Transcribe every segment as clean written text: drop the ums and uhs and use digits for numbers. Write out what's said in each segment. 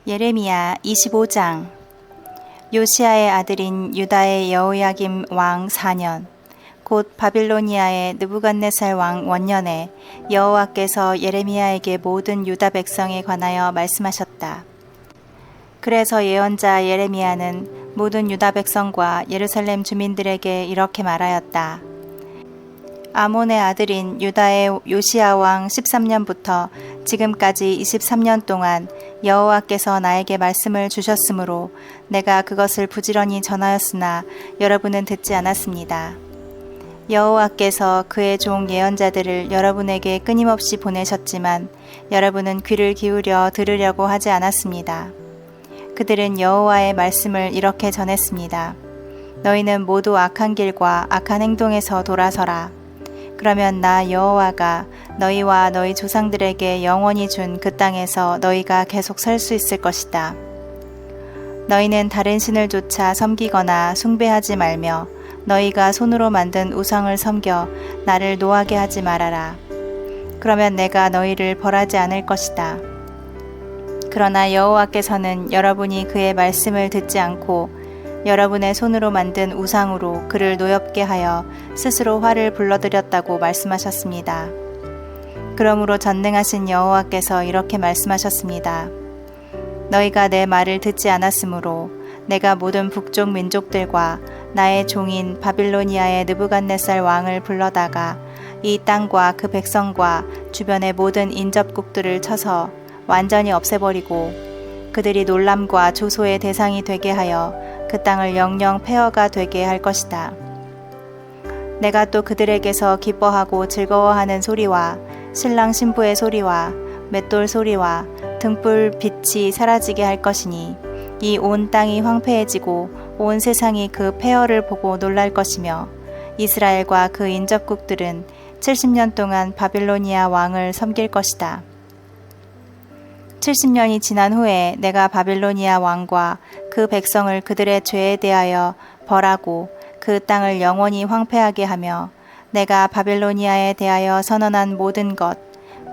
예레미야 25장. 요시야의 아들인 유다의 여호야김 왕 4년, 곧 바빌로니아의 느부갓네살 왕 원년에 여호와께서 예레미야에게 모든 유다 백성에 관하여 말씀하셨다. 그래서 예언자 예레미야는 모든 유다 백성과 예루살렘 주민들에게 이렇게 말하였다. 아몬의 아들인 유다의 요시야 왕 13년부터 지금까지 23년 동안 여호와께서 나에게 말씀을 주셨으므로 내가 그것을 부지런히 전하였으나 여러분은 듣지 않았습니다. 여호와께서 그의 종 예언자들을 여러분에게 끊임없이 보내셨지만 여러분은 귀를 기울여 들으려고 하지 않았습니다. 그들은 여호와의 말씀을 이렇게 전했습니다. 너희는 모두 악한 길과 악한 행동에서 돌아서라. 그러면 나 여호와가 너희와 너희 조상들에게 영원히 준 그 땅에서 너희가 계속 살 수 있을 것이다. 너희는 다른 신을 쫓아 섬기거나 숭배하지 말며 너희가 손으로 만든 우상을 섬겨 나를 노하게 하지 말아라. 그러면 내가 너희를 벌하지 않을 것이다. 그러나 여호와께서는 여러분이 그의 말씀을 듣지 않고 여러분의 손으로 만든 우상으로 그를 노엽게 하여 스스로 화를 불러들였다고 말씀하셨습니다. 그러므로 전능하신 여호와께서 이렇게 말씀하셨습니다. 너희가 내 말을 듣지 않았으므로 내가 모든 북쪽 민족들과 나의 종인 바빌로니아의 느부갓네살 왕을 불러다가 이 땅과 그 백성과 주변의 모든 인접국들을 쳐서 완전히 없애버리고 그들이 놀람과 조소의 대상이 되게 하여 그 땅을 영영 폐허가 되게 할 것이다. 내가 또 그들에게서 기뻐하고 즐거워하는 소리와 신랑 신부의 소리와 맷돌 소리와 등불 빛이 사라지게 할 것이니 이 온 땅이 황폐해지고 온 세상이 그 폐허를 보고 놀랄 것이며 이스라엘과 그 인접국들은 70년 동안 바빌로니아 왕을 섬길 것이다. 70년이 지난 후에 내가 바빌로니아 왕과 그 백성을 그들의 죄에 대하여 벌하고 그 땅을 영원히 황폐하게 하며 내가 바빌로니아에 대하여 선언한 모든 것,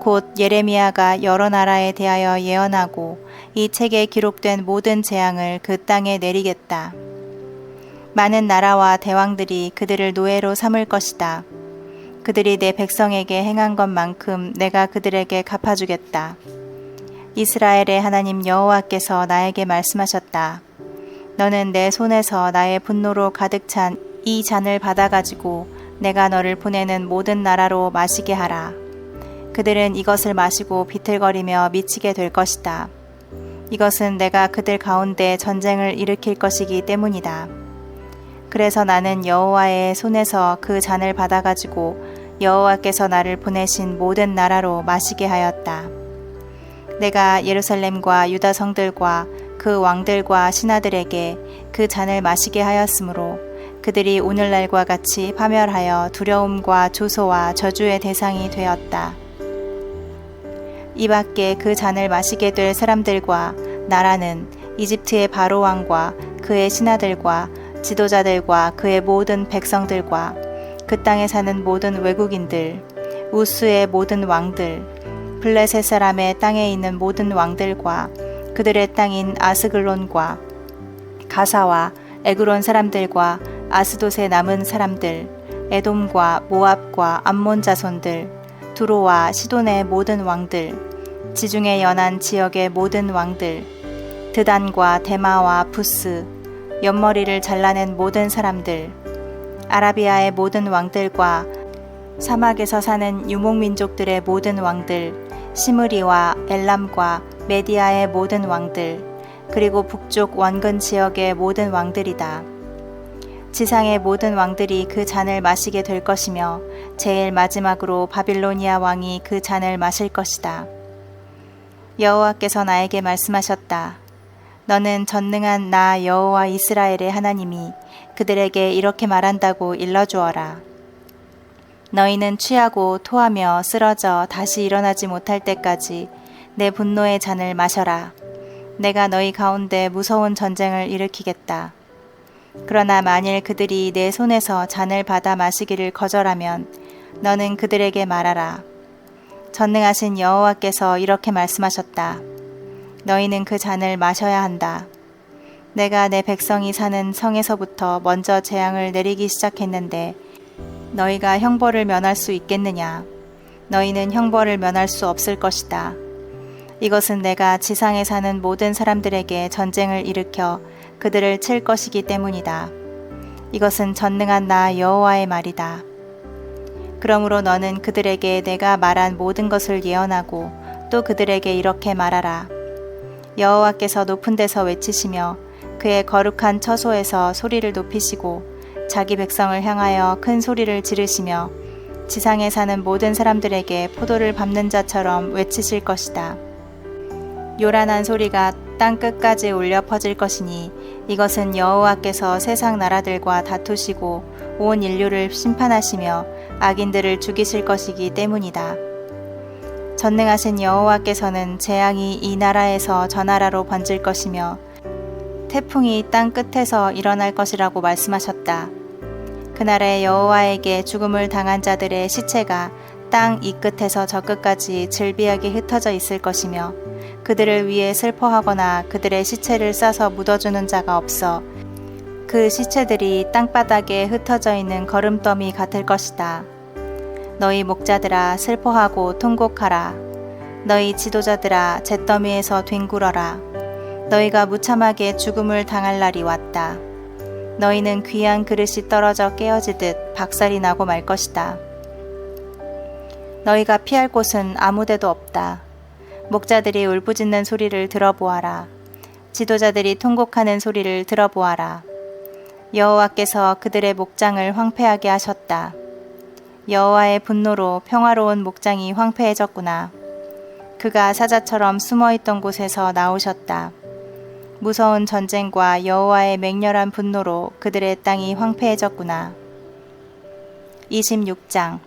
곧 예레미야가 여러 나라에 대하여 예언하고 이 책에 기록된 모든 재앙을 그 땅에 내리겠다. 많은 나라와 대왕들이 그들을 노예로 삼을 것이다. 그들이 내 백성에게 행한 것만큼 내가 그들에게 갚아주겠다. 이스라엘의 하나님 여호와께서 나에게 말씀하셨다. 너는 내 손에서 나의 분노로 가득 찬 이 잔을 받아가지고 내가 너를 보내는 모든 나라로 마시게 하라. 그들은 이것을 마시고 비틀거리며 미치게 될 것이다. 이것은 내가 그들 가운데 전쟁을 일으킬 것이기 때문이다. 그래서 나는 여호와의 손에서 그 잔을 받아가지고 여호와께서 나를 보내신 모든 나라로 마시게 하였다. 내가 예루살렘과 유다 성들과 그 왕들과 신하들에게 그 잔을 마시게 하였으므로 그들이 오늘날과 같이 파멸하여 두려움과 조소와 저주의 대상이 되었다. 이 밖에 그 잔을 마시게 될 사람들과 나라는 이집트의 바로 왕과 그의 신하들과 지도자들과 그의 모든 백성들과 그 땅에 사는 모든 외국인들, 우스의 모든 왕들, 블레셋 사람의 땅에 있는 모든 왕들과 그들의 땅인 아스글론과 가사와 에그론 사람들과 아스돗의 남은 사람들, 에돔과 모압과 암몬 자손들, 두로와 시돈의 모든 왕들, 지중해 연안 지역의 모든 왕들, 드단과 데마와 부스, 옆머리를 잘라낸 모든 사람들, 아라비아의 모든 왕들과 사막에서 사는 유목민족들의 모든 왕들, 시므리와 엘람과 메디아의 모든 왕들, 그리고 북쪽 원근 지역의 모든 왕들이다. 지상의 모든 왕들이 그 잔을 마시게 될 것이며 제일 마지막으로 바빌로니아 왕이 그 잔을 마실 것이다. 여호와께서 나에게 말씀하셨다. 너는 전능한 나 여호와 이스라엘의 하나님이 그들에게 이렇게 말한다고 일러주어라. 너희는 취하고 토하며 쓰러져 다시 일어나지 못할 때까지 내 분노의 잔을 마셔라. 내가 너희 가운데 무서운 전쟁을 일으키겠다. 그러나 만일 그들이 내 손에서 잔을 받아 마시기를 거절하면 너는 그들에게 말하라. 전능하신 여호와께서 이렇게 말씀하셨다. 너희는 그 잔을 마셔야 한다. 내가 내 백성이 사는 성에서부터 먼저 재앙을 내리기 시작했는데 너희가 형벌을 면할 수 있겠느냐? 너희는 형벌을 면할 수 없을 것이다. 이것은 내가 지상에 사는 모든 사람들에게 전쟁을 일으켜 그들을 칠 것이기 때문이다. 이것은 전능한 나 여호와의 말이다. 그러므로 너는 그들에게 내가 말한 모든 것을 예언하고 또 그들에게 이렇게 말하라. 여호와께서 높은 데서 외치시며 그의 거룩한 처소에서 소리를 높이시고 자기 백성을 향하여 큰 소리를 지르시며 지상에 사는 모든 사람들에게 포도를 밟는 자처럼 외치실 것이다. 요란한 소리가 땅 끝까지 울려 퍼질 것이니 이것은 여호와께서 세상 나라들과 다투시고 온 인류를 심판하시며 악인들을 죽이실 것이기 때문이다. 전능하신 여호와께서는 재앙이 이 나라에서 저 나라로 번질 것이며 태풍이 땅 끝에서 일어날 것이라고 말씀하셨다. 그날에 여호와에게 죽음을 당한 자들의 시체가 땅 이 끝에서 저 끝까지 즐비하게 흩어져 있을 것이며 그들을 위해 슬퍼하거나 그들의 시체를 싸서 묻어주는 자가 없어 그 시체들이 땅바닥에 흩어져 있는 거름더미 같을 것이다. 너희 목자들아 슬퍼하고 통곡하라. 너희 지도자들아 잿더미에서 뒹굴어라. 너희가 무참하게 죽음을 당할 날이 왔다. 너희는 귀한 그릇이 떨어져 깨어지듯 박살이 나고 말 것이다. 너희가 피할 곳은 아무데도 없다. 목자들이 울부짖는 소리를 들어보아라. 지도자들이 통곡하는 소리를 들어보아라. 여호와께서 그들의 목장을 황폐하게 하셨다. 여호와의 분노로 평화로운 목장이 황폐해졌구나. 그가 사자처럼 숨어있던 곳에서 나오셨다. 무서운 전쟁과 여호와의 맹렬한 분노로 그들의 땅이 황폐해졌구나. 26장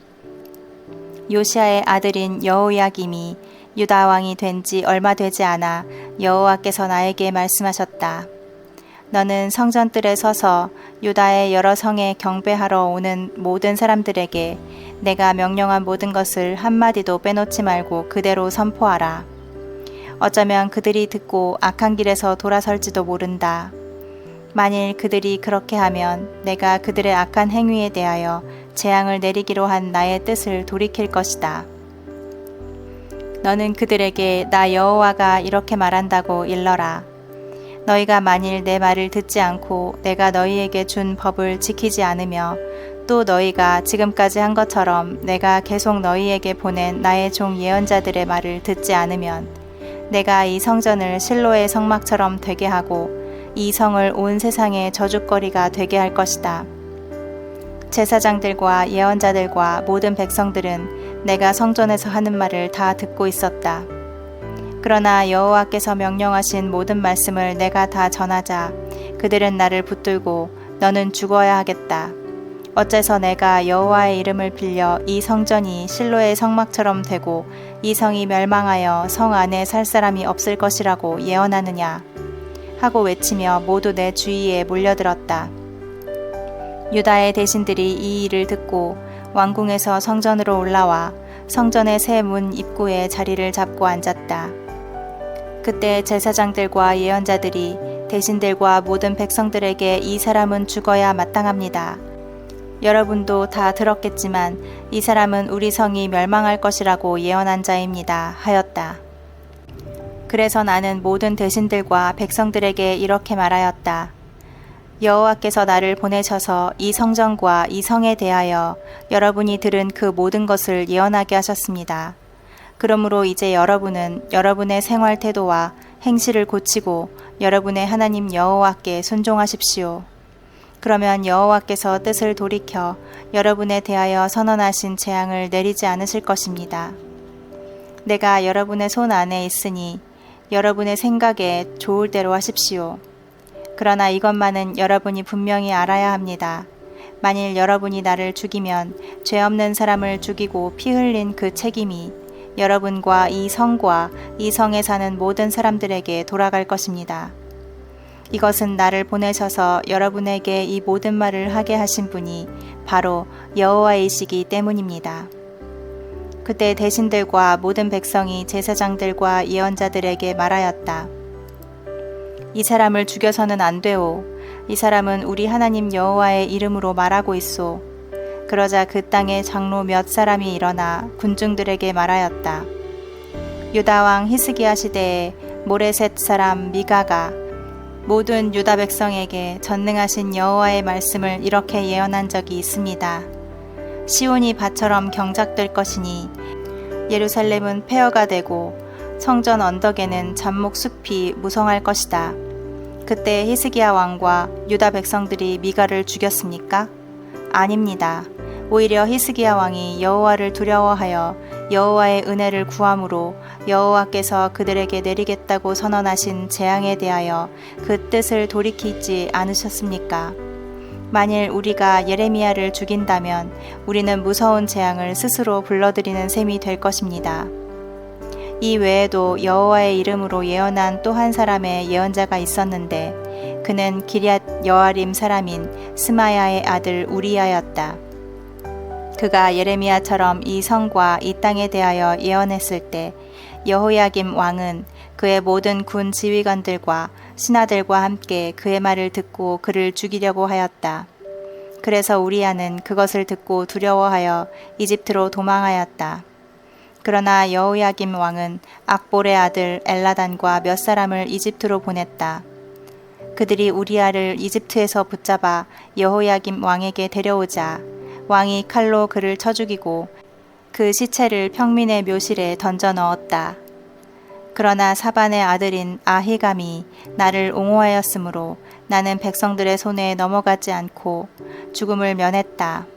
요시야의 아들인 여호야김이 유다 왕이 된 지 얼마 되지 않아 여호와께서 나에게 말씀하셨다. 너는 성전뜰에 서서 유다의 여러 성에 경배하러 오는 모든 사람들에게 내가 명령한 모든 것을 한마디도 빼놓지 말고 그대로 선포하라. 어쩌면 그들이 듣고 악한 길에서 돌아설지도 모른다. 만일 그들이 그렇게 하면 내가 그들의 악한 행위에 대하여 재앙을 내리기로 한 나의 뜻을 돌이킬 것이다. 너는 그들에게 나 여호와가 이렇게 말한다고 일러라. 너희가 만일 내 말을 듣지 않고 내가 너희에게 준 법을 지키지 않으며 또 너희가 지금까지 한 것처럼 내가 계속 너희에게 보낸 나의 종 예언자들의 말을 듣지 않으면 내가 이 성전을 실로의 성막처럼 되게 하고 이 성을 온 세상의 저주거리가 되게 할 것이다. 제사장들과 예언자들과 모든 백성들은 내가 성전에서 하는 말을 다 듣고 있었다. 그러나 여호와께서 명령하신 모든 말씀을 내가 다 전하자 그들은 나를 붙들고 너는 죽어야 하겠다. 어째서 내가 여호와의 이름을 빌려 이 성전이 실로의 성막처럼 되고 이 성이 멸망하여 성 안에 살 사람이 없을 것이라고 예언하느냐 하고 외치며 모두 내 주위에 몰려들었다. 유다의 대신들이 이 일을 듣고 왕궁에서 성전으로 올라와 성전의 새 문 입구에 자리를 잡고 앉았다. 그때 제사장들과 예언자들이 대신들과 모든 백성들에게 이 사람은 죽어야 마땅합니다. 여러분도 다 들었겠지만 이 사람은 우리 성이 멸망할 것이라고 예언한 자입니다. 하였다. 그래서 나는 모든 대신들과 백성들에게 이렇게 말하였다. 여호와께서 나를 보내셔서 이 성전과 이 성에 대하여 여러분이 들은 그 모든 것을 예언하게 하셨습니다. 그러므로 이제 여러분은 여러분의 생활 태도와 행실을 고치고 여러분의 하나님 여호와께 순종하십시오. 그러면 여호와께서 뜻을 돌이켜 여러분에 대하여 선언하신 재앙을 내리지 않으실 것입니다. 내가 여러분의 손 안에 있으니 여러분의 생각에 좋을 대로 하십시오. 그러나 이것만은 여러분이 분명히 알아야 합니다. 만일 여러분이 나를 죽이면 죄 없는 사람을 죽이고 피 흘린 그 책임이 여러분과 이 성과 이 성에 사는 모든 사람들에게 돌아갈 것입니다. 이것은 나를 보내셔서 여러분에게 이 모든 말을 하게 하신 분이 바로 여호와이시기 때문입니다. 그때 대신들과 모든 백성이 제사장들과 예언자들에게 말하였다. 이 사람을 죽여서는 안 되오. 이 사람은 우리 하나님 여호와의 이름으로 말하고 있소. 그러자 그 땅에 장로 몇 사람이 일어나 군중들에게 말하였다. 유다 왕 히스기야 시대에 모레셋 사람 미가가 모든 유다 백성에게 전능하신 여호와의 말씀을 이렇게 예언한 적이 있습니다. 시온이 밭처럼 경작될 것이니 예루살렘은 폐허가 되고 성전 언덕에는 잡목 숲이 무성할 것이다. 그때 히스기야 왕과 유다 백성들이 미가를 죽였습니까? 아닙니다. 오히려 히스기야 왕이 여호와를 두려워하여 여호와의 은혜를 구함으로 여호와께서 그들에게 내리겠다고 선언하신 재앙에 대하여 그 뜻을 돌이키지 않으셨습니까? 만일 우리가 예레미야를 죽인다면 우리는 무서운 재앙을 스스로 불러들이는 셈이 될 것입니다. 이 외에도 여호와의 이름으로 예언한 또 한 사람의 예언자가 있었는데 그는 기럇 여아림 사람인 스마야의 아들 우리야였다. 그가 예레미야처럼 이 성과 이 땅에 대하여 예언했을 때 여호야김 왕은 그의 모든 군 지휘관들과 신하들과 함께 그의 말을 듣고 그를 죽이려고 하였다. 그래서 우리야는 그것을 듣고 두려워하여 이집트로 도망하였다. 그러나 여호야김 왕은 악볼의 아들 엘라단과 몇 사람을 이집트로 보냈다. 그들이 우리야를 이집트에서 붙잡아 여호야김 왕에게 데려오자 왕이 칼로 그를 쳐 죽이고 그 시체를 평민의 묘실에 던져 넣었다. 그러나 사반의 아들인 아히감이 나를 옹호하였으므로 나는 백성들의 손에 넘어가지 않고 죽음을 면했다.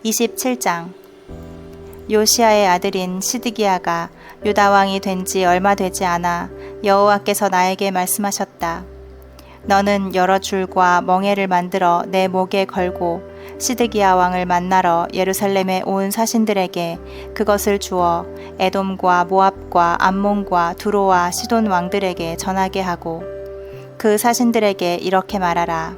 27장 요시야의 아들인 시드기야가 유다 왕이 된 지 얼마 되지 않아 여호와께서 나에게 말씀하셨다. 너는 여러 줄과 멍에를 만들어 내 목에 걸고 시드기야 왕을 만나러 예루살렘에 온 사신들에게 그것을 주어 에돔과 모압과 암몬과 두로와 시돈 왕들에게 전하게 하고 그 사신들에게 이렇게 말하라.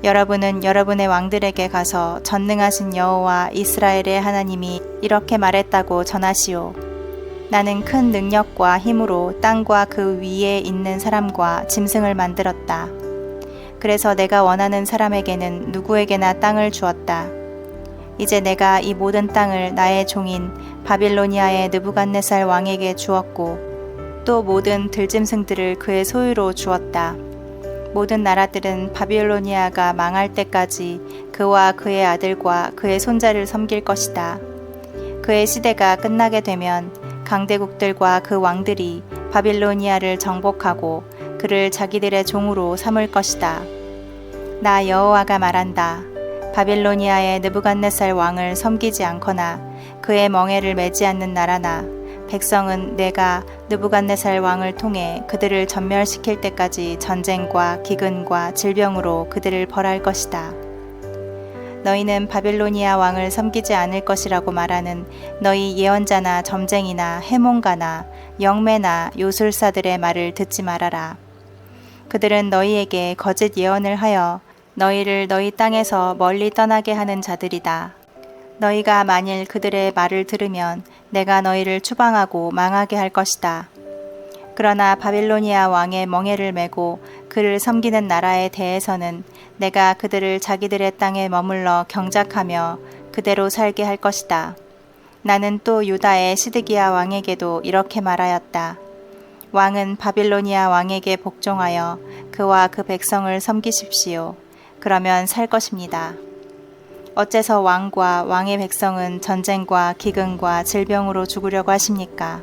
여러분은 여러분의 왕들에게 가서 전능하신 여호와 이스라엘의 하나님이 이렇게 말했다고 전하시오. 나는 큰 능력과 힘으로 땅과 그 위에 있는 사람과 짐승을 만들었다. 그래서 내가 원하는 사람에게는 누구에게나 땅을 주었다. 이제 내가 이 모든 땅을 나의 종인 바빌로니아의 느부갓네살 왕에게 주었고 또 모든 들짐승들을 그의 소유로 주었다. 모든 나라들은 바빌로니아가 망할 때까지 그와 그의 아들과 그의 손자를 섬길 것이다. 그의 시대가 끝나게 되면 강대국들과 그 왕들이 바빌로니아를 정복하고 그를 자기들의 종으로 삼을 것이다. 나 여호와가 말한다. 바빌로니아의 느부갓네살 왕을 섬기지 않거나 그의 멍에를 매지 않는 나라나 백성은 내가 느부갓네살 왕을 통해 그들을 전멸시킬 때까지 전쟁과 기근과 질병으로 그들을 벌할 것이다. 너희는 바빌로니아 왕을 섬기지 않을 것이라고 말하는 너희 예언자나 점쟁이나 해몽가나 영매나 요술사들의 말을 듣지 말아라. 그들은 너희에게 거짓 예언을 하여 너희를 너희 땅에서 멀리 떠나게 하는 자들이다. 너희가 만일 그들의 말을 들으면 내가 너희를 추방하고 망하게 할 것이다. 그러나 바빌로니아 왕의 멍에를 메고 그를 섬기는 나라에 대해서는 내가 그들을 자기들의 땅에 머물러 경작하며 그대로 살게 할 것이다. 나는 또 유다의 시드기야 왕에게도 이렇게 말하였다. 왕은 바빌로니아 왕에게 복종하여 그와 그 백성을 섬기십시오. 그러면 살 것입니다. 어째서 왕과 왕의 백성은 전쟁과 기근과 질병으로 죽으려고 하십니까?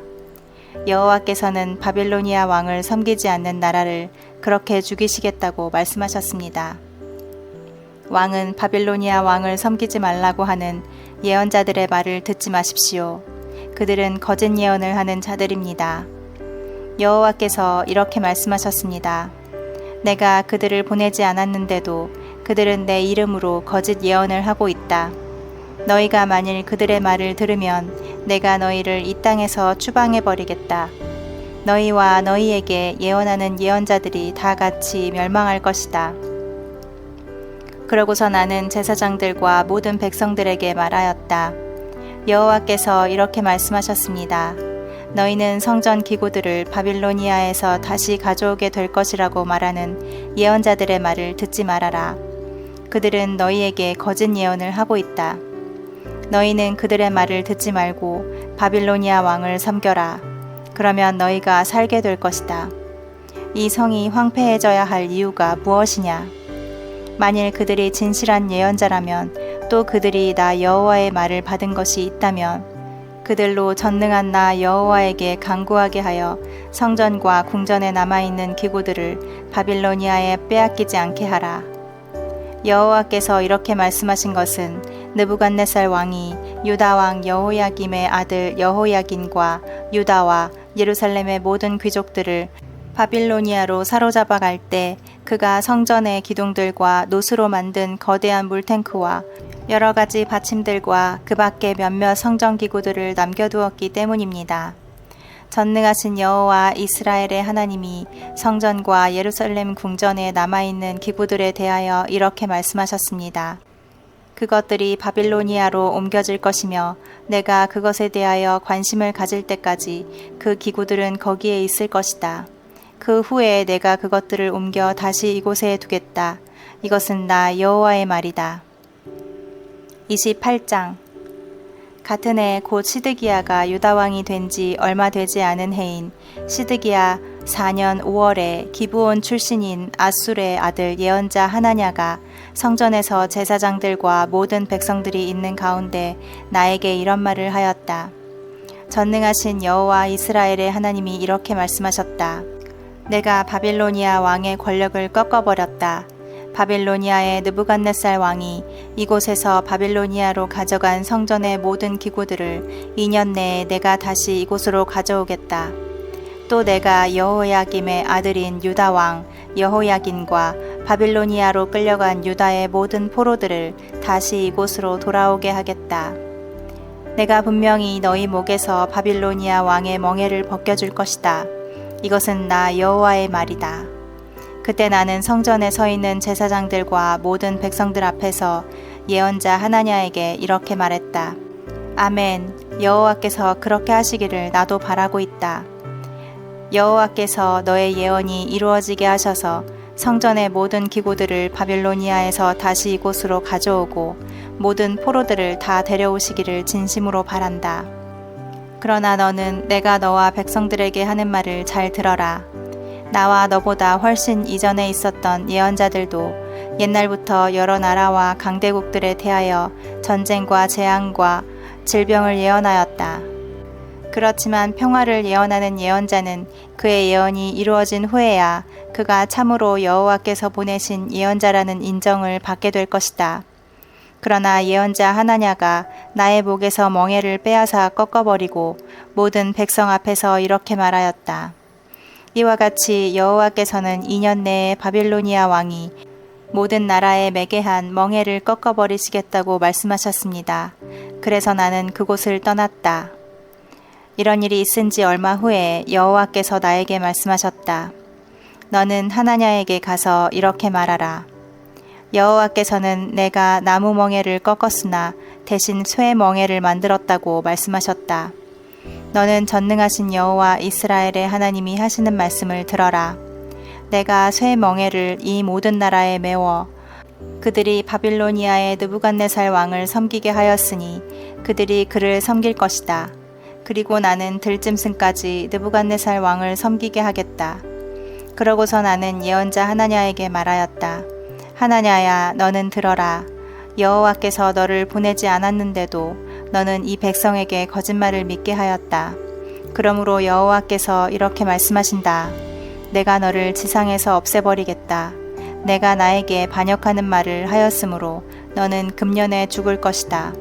여호와께서는 바빌로니아 왕을 섬기지 않는 나라를 그렇게 죽이시겠다고 말씀하셨습니다. 왕은 바빌로니아 왕을 섬기지 말라고 하는 예언자들의 말을 듣지 마십시오. 그들은 거짓 예언을 하는 자들입니다. 여호와께서 이렇게 말씀하셨습니다. 내가 그들을 보내지 않았는데도 그들은 내 이름으로 거짓 예언을 하고 있다. 너희가 만일 그들의 말을 들으면 내가 너희를 이 땅에서 추방해버리겠다. 너희와 너희에게 예언하는 예언자들이 다 같이 멸망할 것이다. 그러고서 나는 제사장들과 모든 백성들에게 말하였다. 여호와께서 이렇게 말씀하셨습니다. 너희는 성전 기구들을 바빌로니아에서 다시 가져오게 될 것이라고 말하는 예언자들의 말을 듣지 말아라. 그들은 너희에게 거짓 예언을 하고 있다. 너희는 그들의 말을 듣지 말고 바빌로니아 왕을 섬겨라. 그러면 너희가 살게 될 것이다. 이 성이 황폐해져야 할 이유가 무엇이냐? 만일 그들이 진실한 예언자라면, 또 그들이 나 여호와의 말을 받은 것이 있다면 그들로 전능한 나 여호와에게 간구하게 하여 성전과 궁전에 남아있는 기구들을 바빌로니아에 빼앗기지 않게 하라. 여호와께서 이렇게 말씀하신 것은 느부갓네살 왕이 유다 왕 여호야김의 아들 여호야긴과 유다와 예루살렘의 모든 귀족들을 바빌로니아로 사로잡아 갈 때 그가 성전의 기둥들과 노스로 만든 거대한 물탱크와 여러 가지 받침들과 그 밖에 몇몇 성전 기구들을 남겨두었기 때문입니다. 전능하신 여호와 이스라엘의 하나님이 성전과 예루살렘 궁전에 남아있는 기구들에 대하여 이렇게 말씀하셨습니다. 그것들이 바빌로니아로 옮겨질 것이며 내가 그것에 대하여 관심을 가질 때까지 그 기구들은 거기에 있을 것이다. 그 후에 내가 그것들을 옮겨 다시 이곳에 두겠다. 이것은 나 여호와의 말이다. 28장. 같은 해 곧 시드기야가 유다왕이 된 지 얼마 되지 않은 해인 시드기야 4년 5월에 기브온 출신인 아술의 아들 예언자 하나냐가 성전에서 제사장들과 모든 백성들이 있는 가운데 나에게 이런 말을 하였다. 전능하신 여호와 이스라엘의 하나님이 이렇게 말씀하셨다. 내가 바빌로니아 왕의 권력을 꺾어버렸다. 바빌로니아의 느부갓네살 왕이 이곳에서 바빌로니아로 가져간 성전의 모든 기구들을 2년 내에 내가 다시 이곳으로 가져오겠다. 또 내가 여호야김의 아들인 유다 왕 여호야긴과 바빌로니아로 끌려간 유다의 모든 포로들을 다시 이곳으로 돌아오게 하겠다. 내가 분명히 너희 목에서 바빌로니아 왕의 멍에를 벗겨줄 것이다. 이것은 나 여호와의 말이다. 그때 나는 성전에 서 있는 제사장들과 모든 백성들 앞에서 예언자 하나냐에게 이렇게 말했다. 아멘. 여호와께서 그렇게 하시기를 나도 바라고 있다. 여호와께서 너의 예언이 이루어지게 하셔서 성전의 모든 기구들을 바빌로니아에서 다시 이곳으로 가져오고 모든 포로들을 다 데려오시기를 진심으로 바란다. 그러나 너는 내가 너와 백성들에게 하는 말을 잘 들어라. 나와 너보다 훨씬 이전에 있었던 예언자들도 옛날부터 여러 나라와 강대국들에 대하여 전쟁과 재앙과 질병을 예언하였다. 그렇지만 평화를 예언하는 예언자는 그의 예언이 이루어진 후에야 그가 참으로 여호와께서 보내신 예언자라는 인정을 받게 될 것이다. 그러나 예언자 하나냐가 나의 목에서 멍에를 빼앗아 꺾어버리고 모든 백성 앞에서 이렇게 말하였다. 이와 같이 여호와께서는 2년 내에 바빌로니아 왕이 모든 나라에 매게 한 멍에를 꺾어버리시겠다고 말씀하셨습니다. 그래서 나는 그곳을 떠났다. 이런 일이 있은 지 얼마 후에 여호와께서 나에게 말씀하셨다. 너는 하나냐에게 가서 이렇게 말하라. 여호와께서는 내가 나무 멍에를 꺾었으나 대신 쇠 멍에를 만들었다고 말씀하셨다. 너는 전능하신 여호와 이스라엘의 하나님이 하시는 말씀을 들어라. 내가 쇠 멍에를 이 모든 나라에 메워 그들이 바빌로니아의 느부갓네살 왕을 섬기게 하였으니 그들이 그를 섬길 것이다. 그리고 나는 들짐승까지 느부갓네살 왕을 섬기게 하겠다. 그러고서 나는 예언자 하나냐에게 말하였다. 하나냐야, 너는 들어라. 여호와께서 너를 보내지 않았는데도 너는 이 백성에게 거짓말을 믿게 하였다. 그러므로 여호와께서 이렇게 말씀하신다. 내가 너를 지상에서 없애버리겠다. 내가 나에게 반역하는 말을 하였으므로 너는 금년에 죽을 것이다.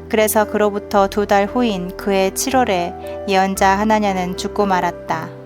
그래서 그로부터 2달 후인 그해 7월에 예언자 하나냐는 죽고 말았다.